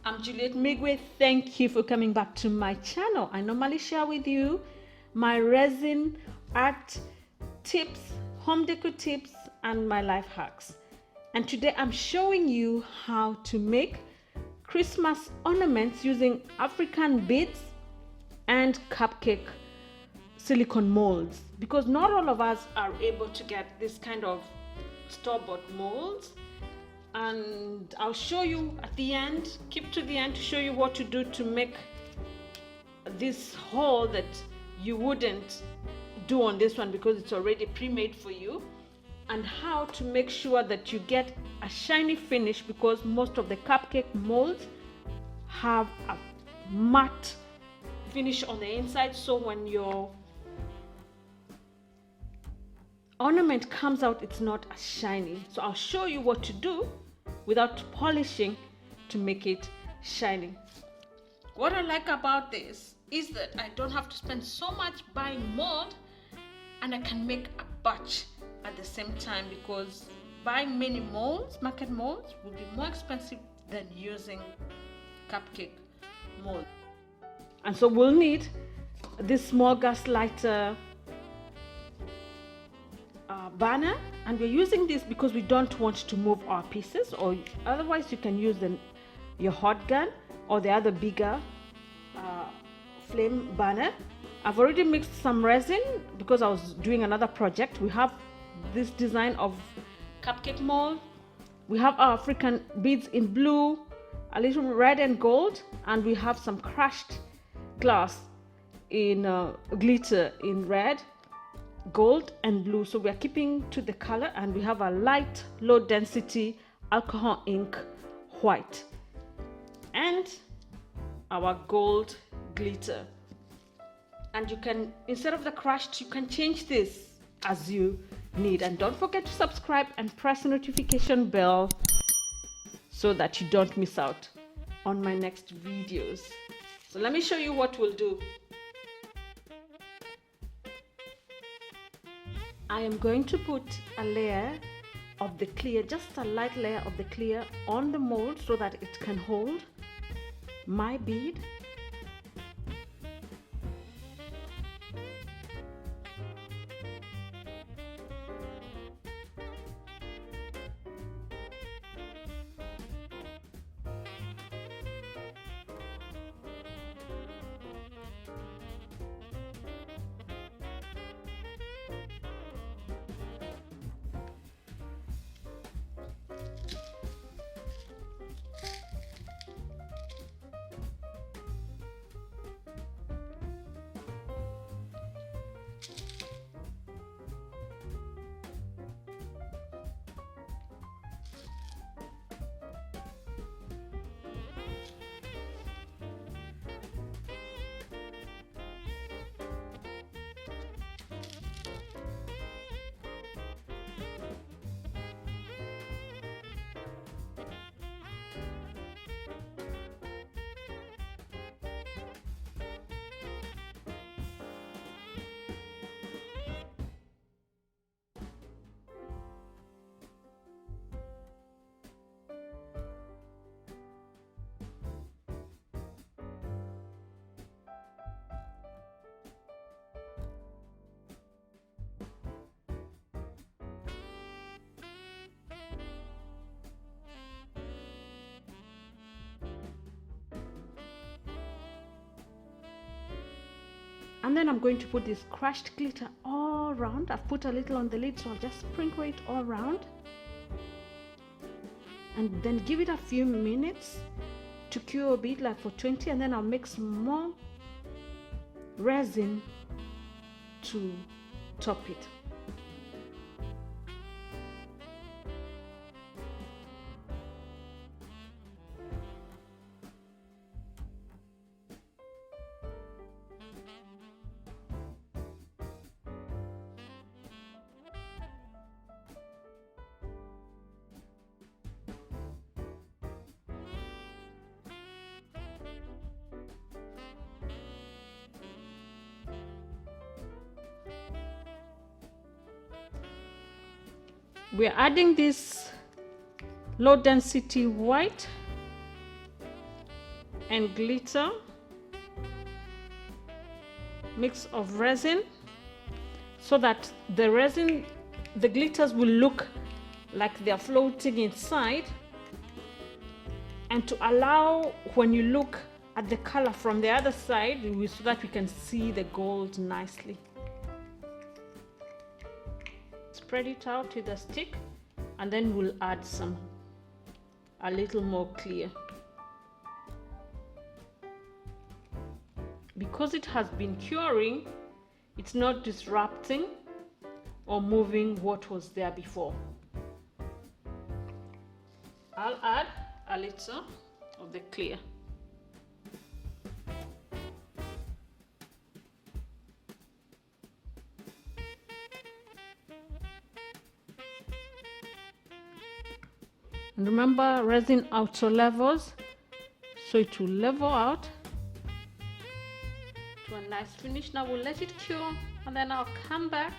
I'm Juliet Migwe. Thank you for coming back to my channel. I normally share with you my resin art tips, home decor tips, and my life hacks. And today I'm showing you how to make Christmas ornaments using African beads and cupcake silicone molds, because not all of us are able to get this kind of store-bought molds. And I'll show you at the end, keep to the end to show you what to do to make this hole that you wouldn't do on this one because it's already pre-made for you, and how to make sure that you get a shiny finish, because most of the cupcake molds have a matte finish on the inside, so when your ornament comes out, it's not as shiny. So I'll show you what to do without polishing to make it shiny. What I like about this is that I don't have to spend so much buying mold, and I can make a batch at the same time, because buying many molds, market molds, will be more expensive than using cupcake mold. And so we'll need this small gas lighter burner, and we're using this because we don't want to move our pieces, or otherwise you can use your hot gun or the other bigger flame burner. I've already mixed some resin because I was doing another project. We have this design of cupcake mold. We have our African beads in blue, a little red and gold, and we have some crushed glass in glitter in red, gold and blue. So we are keeping to the color, and we have a light low density alcohol ink white and our gold glitter. And you can, instead of the crushed, you can change this as you need. And don't forget to subscribe and press the notification bell so that you don't miss out on my next videos. So let me show you what we'll do. I am going to put a layer of the clear, just a light layer of the clear on the mold so that it can hold my bead. And then I'm going to put this crushed glitter all around. I've put a little on the lid, so I'll just sprinkle it all around. And then give it a few minutes to cure a bit, like for 20, and then I'll mix more resin to top it. We're adding this low density white and glitter, mix of resin, so that the glitters will look like they're floating inside, and to allow when you look at the color from the other side, so that we can see the gold nicely. Spread it out with a stick, and then we'll add a little more clear. Because it has been curing, it's not disrupting or moving what was there before. I'll add a little of the clear. And remember, resin auto levels, so it will level out to a nice finish. Now we'll let it cure, and then I'll come back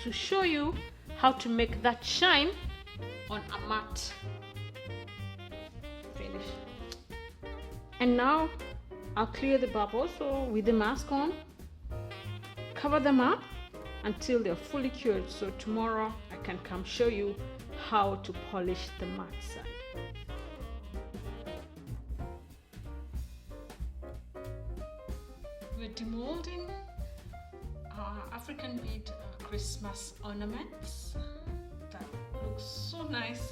to show you how to make that shine on a matte finish. And now I'll clear the bubbles, so with the mask on, cover them up until they're fully cured, so tomorrow I can come show you how to polish the matte side. We're demolding our African bead Christmas ornaments. That looks so nice.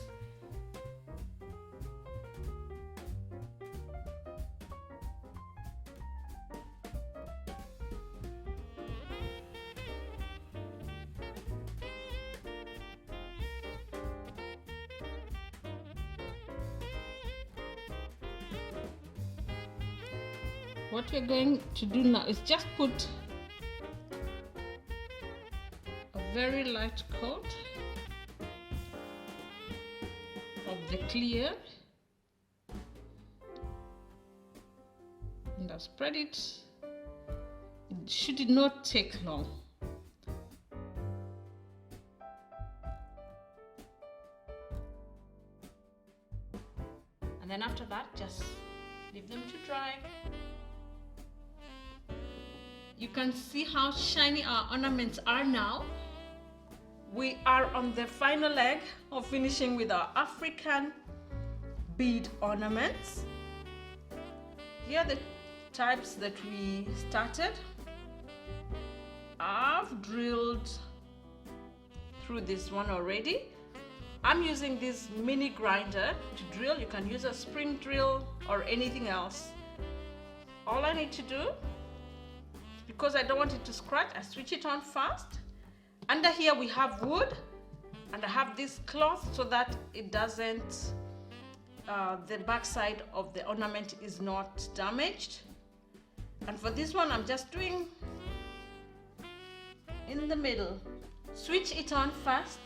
What we're going to do now is just put a very light coat of the clear, and I'll spread it. It should not take long. And then after that, just leave them to dry. You can see how shiny our ornaments are now. We are on the final leg of finishing with our African bead ornaments. Here are the types that we started. I've drilled through this one already. I'm using this mini grinder to drill. You can use a spring drill or anything else. All I need to do, because I don't want it to scratch, I switch it on first. Under here we have wood, and I have this cloth so that it doesn't, the back side of the ornament is not damaged. And for this one, I'm just doing in the middle. Switch it on first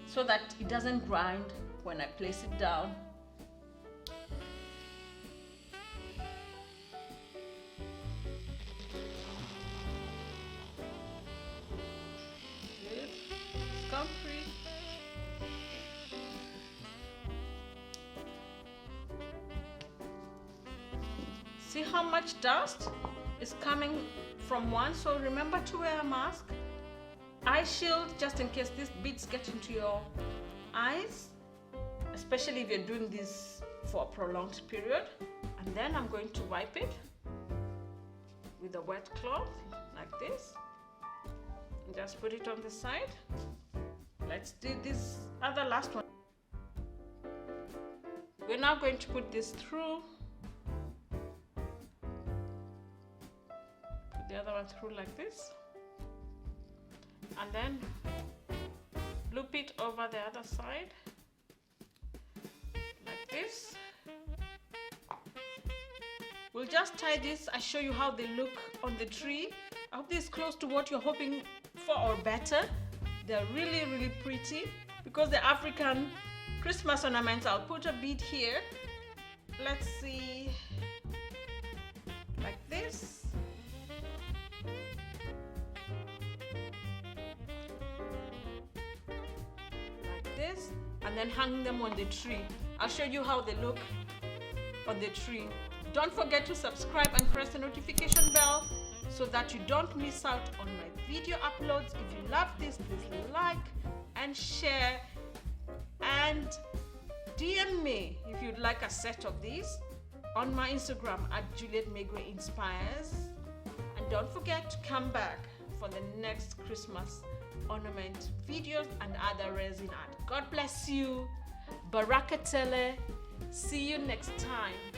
so that it doesn't grind when I place it down. See how much dust is coming from one, so remember to wear a mask. Eye shield, just in case these beads get into your eyes, especially if you're doing this for a prolonged period. And then I'm going to wipe it with a wet cloth like this, and just put it on the side. Let's do this other last one. We're now going to put this through, put the other one through like this, and then loop it over the other side like this. We'll just tie this. I show you how they look on the tree. I hope this is close to what you're hoping for or better. They're really, really pretty. Because the African Christmas ornaments, I'll put a bead here. Let's see, like this. Like this, and then hang them on the tree. I'll show you how they look on the tree. Don't forget to subscribe and press the notification bell so that you don't miss out on my video uploads. If you love this, please like and share, and DM me if you'd like a set of these on my Instagram at Juliet Megwe Inspires. And don't forget to come back for the next Christmas ornament videos and other resin art. God bless you. Barakatele. See you next time.